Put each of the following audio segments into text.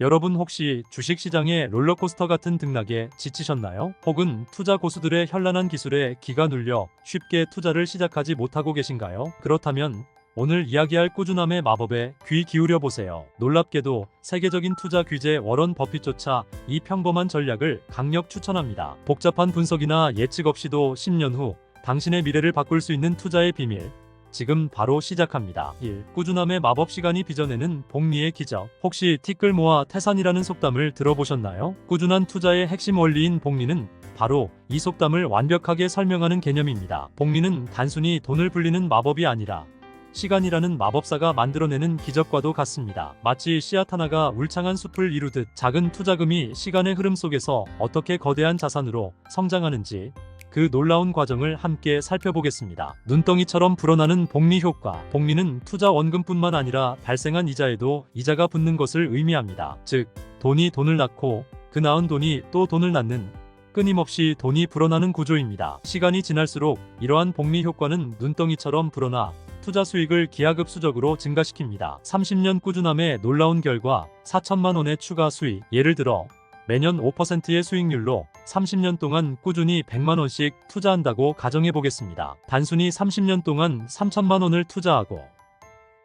여러분 혹시 주식시장의 롤러코스터 같은 등락에 지치셨나요? 혹은 투자 고수들의 현란한 기술에 기가 눌려 쉽게 투자를 시작하지 못하고 계신가요? 그렇다면 오늘 이야기할 꾸준함의 마법에 귀 기울여 보세요. 놀랍게도 세계적인 투자 귀재 워런 버핏조차 이 평범한 전략을 강력 추천합니다. 복잡한 분석이나 예측 없이도 10년 후 당신의 미래를 바꿀 수 있는 투자의 비밀. 지금 바로 시작합니다. 1. 꾸준함의 마법 시간이 빚어내는 복리의 기적. 혹시 티끌 모아 태산이라는 속담을 들어보셨나요? 꾸준한 투자의 핵심 원리인 복리는 바로 이 속담을 완벽하게 설명하는 개념입니다. 복리는 단순히 돈을 불리는 마법이 아니라 시간이라는 마법사가 만들어내는 기적과도 같습니다. 마치 씨앗 하나가 울창한 숲을 이루듯 작은 투자금이 시간의 흐름 속에서 어떻게 거대한 자산으로 성장하는지 그 놀라운 과정을 함께 살펴보겠습니다. 눈덩이처럼 불어나는 복리 효과. 복리는 투자 원금뿐만 아니라 발생한 이자에도 이자가 붙는 것을 의미합니다. 즉, 돈이 돈을 낳고 그 낳은 돈이 또 돈을 낳는 끊임없이 돈이 불어나는 구조입니다. 시간이 지날수록 이러한 복리 효과는 눈덩이처럼 불어나 투자 수익을 기하급수적으로 증가시킵니다. 30년 꾸준함의 놀라운 결과 4천만 원의 추가 수익. 예를 들어 매년 5%의 수익률로 30년 동안 꾸준히 100만 원씩 투자한다고 가정해 보겠습니다. 단순히 30년 동안 3천만 원을 투자하고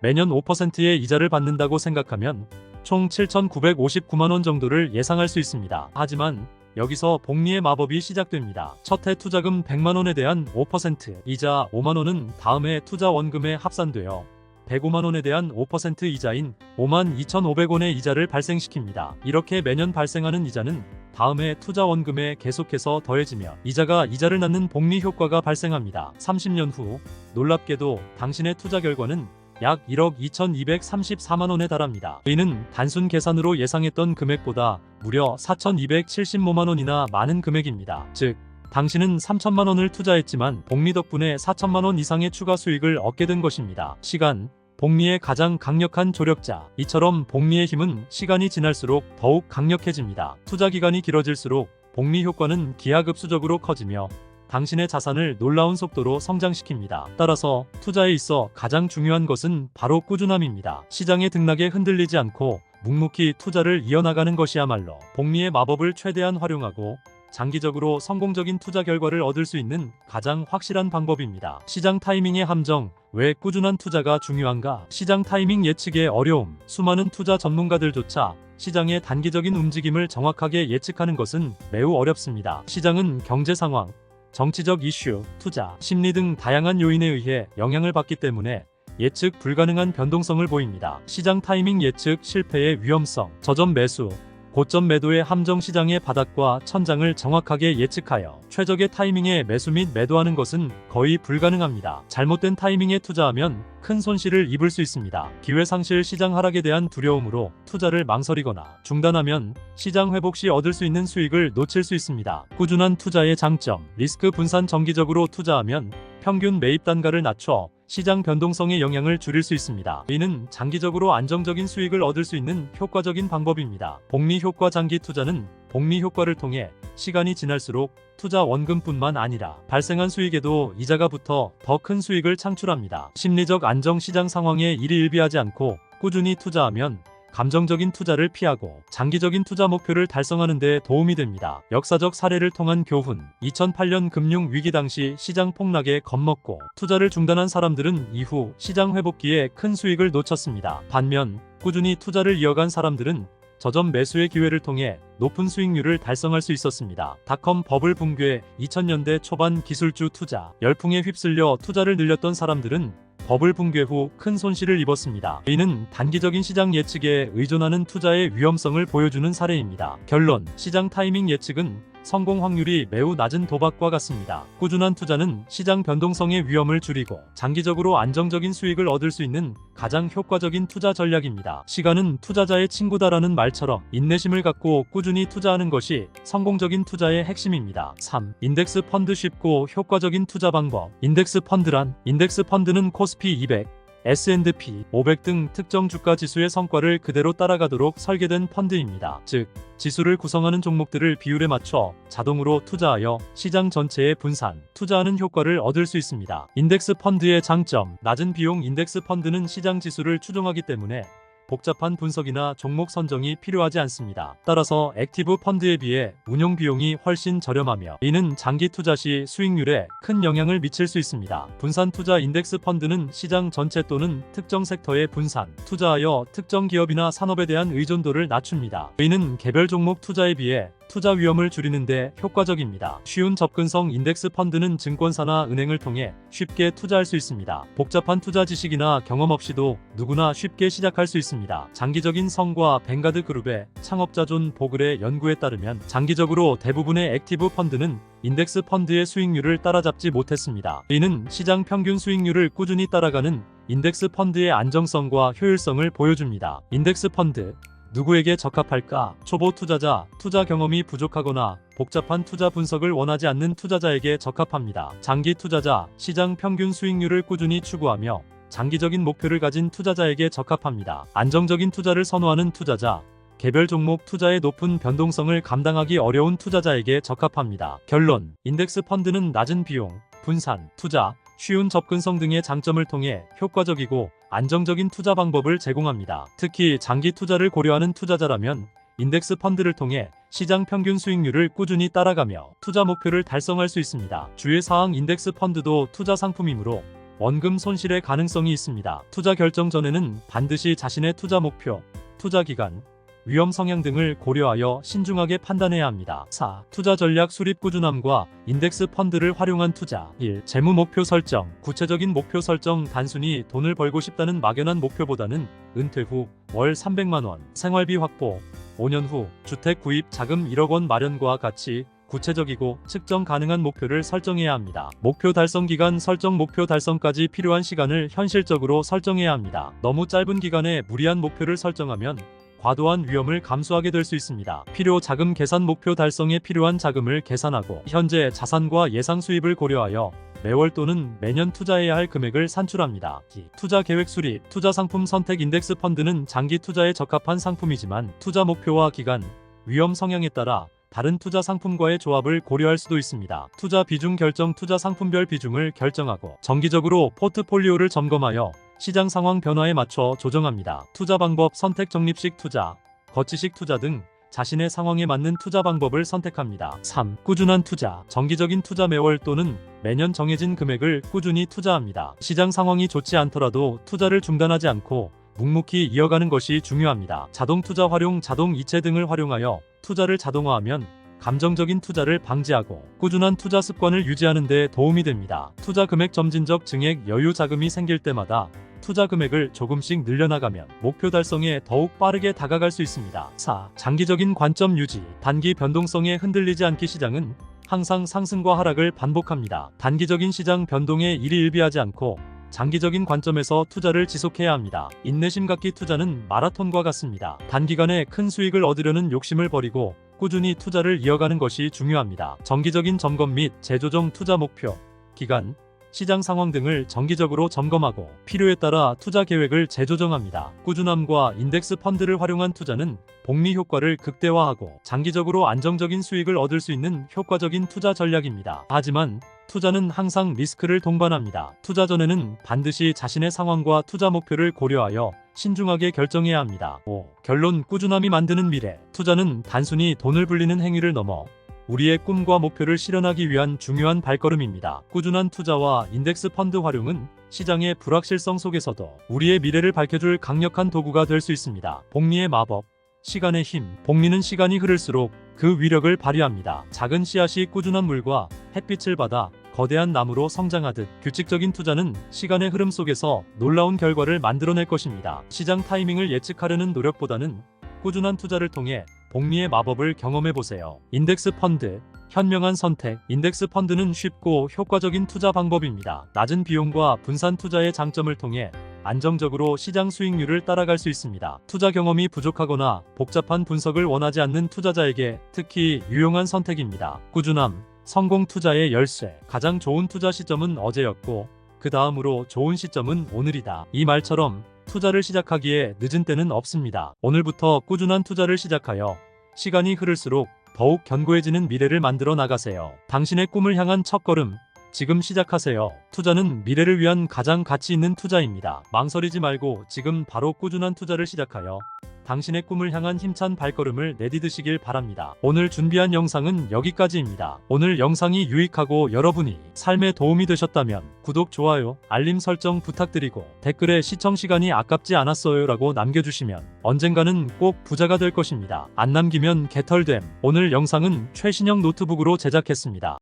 매년 5%의 이자를 받는다고 생각하면 총 7,959만 원 정도를 예상할 수 있습니다. 하지만 여기서 복리의 마법이 시작됩니다. 첫 해 투자금 100만 원에 대한 5% 이자 5만 원은 다음 해 투자 원금에 합산되어 105만 원에 대한 5% 이자인 52,500원의 이자를 발생시킵니다. 이렇게 매년 발생하는 이자는 다음 해 투자 원금에 계속해서 더해지며 이자가 이자를 낳는 복리 효과가 발생합니다. 30년 후 놀랍게도 당신의 투자 결과는 약 1억 2,234만 원에 달합니다. 이는 단순 계산으로 예상했던 금액보다 무려 4,275만 원이나 많은 금액입니다. 즉, 당신은 3천만 원을 투자했지만 복리 덕분에 4천만 원 이상의 추가 수익을 얻게 된 것입니다. 시간, 복리의 가장 강력한 조력자. 이처럼 복리의 힘은 시간이 지날수록 더욱 강력해집니다. 투자 기간이 길어질수록 복리 효과는 기하급수적으로 커지며 당신의 자산을 놀라운 속도로 성장시킵니다. 따라서 투자에 있어 가장 중요한 것은 바로 꾸준함입니다. 시장의 등락에 흔들리지 않고 묵묵히 투자를 이어나가는 것이야말로 복리의 마법을 최대한 활용하고 장기적으로 성공적인 투자 결과를 얻을 수 있는 가장 확실한 방법입니다. 시장 타이밍의 함정. 왜 꾸준한 투자가 중요한가? 시장 타이밍 예측의 어려움. 수많은 투자 전문가들조차 시장의 단기적인 움직임을 정확하게 예측하는 것은 매우 어렵습니다. 시장은 경제 상황, 정치적 이슈, 투자, 심리 등 다양한 요인에 의해 영향을 받기 때문에 예측 불가능한 변동성을 보입니다. 시장 타이밍 예측 실패의 위험성. 저점 매수, 고점 매도의 함정. 시장의 바닥과 천장을 정확하게 예측하여 최적의 타이밍에 매수 및 매도하는 것은 거의 불가능합니다. 잘못된 타이밍에 투자하면 큰 손실을 입을 수 있습니다. 기회 상실. 시장 하락에 대한 두려움으로 투자를 망설이거나 중단하면 시장 회복 시 얻을 수 있는 수익을 놓칠 수 있습니다. 꾸준한 투자의 장점. 리스크 분산. 정기적으로 투자하면 평균 매입 단가를 낮춰 시장 변동성의 영향을 줄일 수 있습니다. 이는 장기적으로 안정적인 수익을 얻을 수 있는 효과적인 방법입니다. 복리 효과. 장기 투자는 복리 효과를 통해 시간이 지날수록 투자 원금뿐만 아니라 발생한 수익에도 이자가 붙어 더 큰 수익을 창출합니다. 심리적 안정. 시장 상황에 일희일비하지 않고 꾸준히 투자하면 감정적인 투자를 피하고 장기적인 투자 목표를 달성하는 데 도움이 됩니다. 역사적 사례를 통한 교훈. 2008년 금융 위기 당시 시장 폭락에 겁먹고 투자를 중단한 사람들은 이후 시장 회복기에 큰 수익을 놓쳤습니다. 반면 꾸준히 투자를 이어간 사람들은 저점 매수의 기회를 통해 높은 수익률을 달성할 수 있었습니다. 닷컴 버블 붕괴. 2000년대 초반 기술주 투자 열풍에 휩쓸려 투자를 늘렸던 사람들은 버블 붕괴 후 큰 손실을 입었습니다. 이는 단기적인 시장 예측에 의존하는 투자의 위험성을 보여주는 사례입니다. 결론. 시장 타이밍 예측은 성공 확률이 매우 낮은 도박과 같습니다. 꾸준한 투자는 시장 변동성의 위험을 줄이고 장기적으로 안정적인 수익을 얻을 수 있는 가장 효과적인 투자 전략입니다. 시간은 투자자의 친구다라는 말처럼 인내심을 갖고 꾸준히 투자하는 것이 성공적인 투자의 핵심입니다. 3. 인덱스 펀드. 쉽고 효과적인 투자 방법. 인덱스 펀드란 인덱스 펀드는 코스피 200, S&P 500 등 특정 주가 지수의 성과를 그대로 따라가도록 설계된 펀드입니다. 즉, 지수를 구성하는 종목들을 비율에 맞춰 자동으로 투자하여 시장 전체에 분산, 투자하는 효과를 얻을 수 있습니다. 인덱스 펀드의 장점. 낮은 비용. 인덱스 펀드는 시장 지수를 추종하기 때문에 복잡한 분석이나 종목 선정이 필요하지 않습니다. 따라서 액티브 펀드에 비해 운용 비용이 훨씬 저렴하며 이는 장기 투자 시 수익률에 큰 영향을 미칠 수 있습니다. 분산 투자 인덱스 펀드는 시장 전체 또는 특정 섹터에 분산 투자하여 특정 기업이나 산업에 대한 의존도를 낮춥니다. 이는 개별 종목 투자에 비해 투자 위험을 줄이는데 효과적입니다. 쉬운 접근성 인덱스 펀드는 증권사나 은행을 통해 쉽게 투자할 수 있습니다. 복잡한 투자 지식이나 경험 없이도 누구나 쉽게 시작할 수 있습니다. 장기적인 성과 뱅가드 그룹의 창업자 존 보글의 연구에 따르면 장기적으로 대부분의 액티브 펀드는 인덱스 펀드의 수익률을 따라잡지 못했습니다. 이는 시장 평균 수익률을 꾸준히 따라가는 인덱스 펀드의 안정성과 효율성을 보여줍니다. 인덱스 펀드 누구에게 적합할까? 초보 투자자, 투자 경험이 부족하거나 복잡한 투자 분석을 원하지 않는 투자자에게 적합합니다. 장기 투자자, 시장 평균 수익률을 꾸준히 추구하며 장기적인 목표를 가진 투자자에게 적합합니다. 안정적인 투자를 선호하는 투자자, 개별 종목 투자의 높은 변동성을 감당하기 어려운 투자자에게 적합합니다. 결론, 인덱스 펀드는 낮은 비용, 분산, 투자, 쉬운 접근성 등의 장점을 통해 효과적이고 안정적인 투자 방법을 제공합니다. 특히 장기 투자를 고려하는 투자자라면 인덱스 펀드를 통해 시장 평균 수익률을 꾸준히 따라가며 투자 목표를 달성할 수 있습니다. 주의사항, 인덱스 펀드도 투자 상품이므로 원금 손실의 가능성이 있습니다. 투자 결정 전에는 반드시 자신의 투자 목표, 투자 기간, 위험 성향 등을 고려하여 신중하게 판단해야 합니다. 4. 투자 전략 수립 꾸준함과 인덱스 펀드를 활용한 투자. 1. 재무 목표 설정. 구체적인 목표 설정. 단순히 돈을 벌고 싶다는 막연한 목표보다는 은퇴 후 월 300만 원, 생활비 확보, 5년 후 주택 구입 자금 1억 원 마련과 같이 구체적이고 측정 가능한 목표를 설정해야 합니다. 목표 달성 기간 설정. 목표 달성까지 필요한 시간을 현실적으로 설정해야 합니다. 너무 짧은 기간에 무리한 목표를 설정하면 과도한 위험을 감수하게 될 수 있습니다. 필요 자금 계산. 목표 달성에 필요한 자금을 계산하고 현재 자산과 예상 수입을 고려하여 매월 또는 매년 투자해야 할 금액을 산출합니다. 투자 계획 수립. 투자 상품 선택. 인덱스 펀드는 장기 투자에 적합한 상품이지만 투자 목표와 기간, 위험 성향에 따라 다른 투자 상품과의 조합을 고려할 수도 있습니다. 투자 비중 결정. 투자 상품별 비중을 결정하고 정기적으로 포트폴리오를 점검하여 시장 상황 변화에 맞춰 조정합니다. 투자 방법 선택. 적립식 투자, 거치식 투자 등 자신의 상황에 맞는 투자 방법을 선택합니다. 3. 꾸준한 투자. 정기적인 투자. 매월 또는 매년 정해진 금액을 꾸준히 투자합니다. 시장 상황이 좋지 않더라도 투자를 중단하지 않고 묵묵히 이어가는 것이 중요합니다. 자동 투자 활용. 자동 이체 등을 활용하여 투자를 자동화하면 감정적인 투자를 방지하고 꾸준한 투자 습관을 유지하는 데 도움이 됩니다. 투자 금액. 점진적 증액. 여유 자금이 생길 때마다 투자 금액을 조금씩 늘려나가면 목표 달성에 더욱 빠르게 다가갈 수 있습니다. 4. 장기적인 관점 유지. 단기 변동성에 흔들리지 않기. 시장은 항상 상승과 하락을 반복합니다. 단기적인 시장 변동에 일희일비하지 않고 장기적인 관점에서 투자를 지속해야 합니다. 인내심 갖기. 투자는 마라톤과 같습니다. 단기간에 큰 수익을 얻으려는 욕심을 버리고 꾸준히 투자를 이어가는 것이 중요합니다. 정기적인 점검 및 재조정. 투자 목표, 기간, 시장 상황 등을 정기적으로 점검하고 필요에 따라 투자 계획을 재조정합니다. 꾸준함과 인덱스 펀드를 활용한 투자는 복리 효과를 극대화하고 장기적으로 안정적인 수익을 얻을 수 있는 효과적인 투자 전략입니다. 하지만 투자는 항상 리스크를 동반합니다. 투자 전에는 반드시 자신의 상황과 투자 목표를 고려하여 신중하게 결정해야 합니다. 5. 결론. 꾸준함이 만드는 미래. 투자는 단순히 돈을 불리는 행위를 넘어 우리의 꿈과 목표를 실현하기 위한 중요한 발걸음입니다. 꾸준한 투자와 인덱스 펀드 활용은 시장의 불확실성 속에서도 우리의 미래를 밝혀줄 강력한 도구가 될 수 있습니다. 복리의 마법. 시간의 힘. 복리는 시간이 흐를수록 그 위력을 발휘합니다. 작은 씨앗이 꾸준한 물과 햇빛을 받아 거대한 나무로 성장하듯 규칙적인 투자는 시간의 흐름 속에서 놀라운 결과를 만들어낼 것입니다. 시장 타이밍을 예측하려는 노력보다는 꾸준한 투자를 통해 복리의 마법을 경험해보세요. 인덱스 펀드. 현명한 선택. 인덱스 펀드는 쉽고 효과적인 투자 방법입니다. 낮은 비용과 분산 투자의 장점을 통해 안정적으로 시장 수익률을 따라갈 수 있습니다. 투자 경험이 부족하거나 복잡한 분석을 원하지 않는 투자자에게 특히 유용한 선택입니다. 꾸준함. 성공 투자의 열쇠. 가장 좋은 투자 시점은 어제였고 그 다음으로 좋은 시점은 오늘이다. 이 말처럼 투자를 시작하기에 늦은 때는 없습니다. 오늘부터 꾸준한 투자를 시작하여 시간이 흐를수록 더욱 견고해지는 미래를 만들어 나가세요. 당신의 꿈을 향한 첫걸음. 지금 시작하세요. 투자는 미래를 위한 가장 가치 있는 투자입니다. 망설이지 말고 지금 바로 꾸준한 투자를 시작하여 당신의 꿈을 향한 힘찬 발걸음을 내디드시길 바랍니다. 오늘 준비한 영상은 여기까지입니다. 오늘 영상이 유익하고 여러분이 삶에 도움이 되셨다면 구독, 좋아요, 알림 설정 부탁드리고 댓글에 시청 시간이 아깝지 않았어요 라고 남겨주시면 언젠가는 꼭 부자가 될 것입니다. 안 남기면 개털됨. 오늘 영상은 최신형 노트북으로 제작했습니다.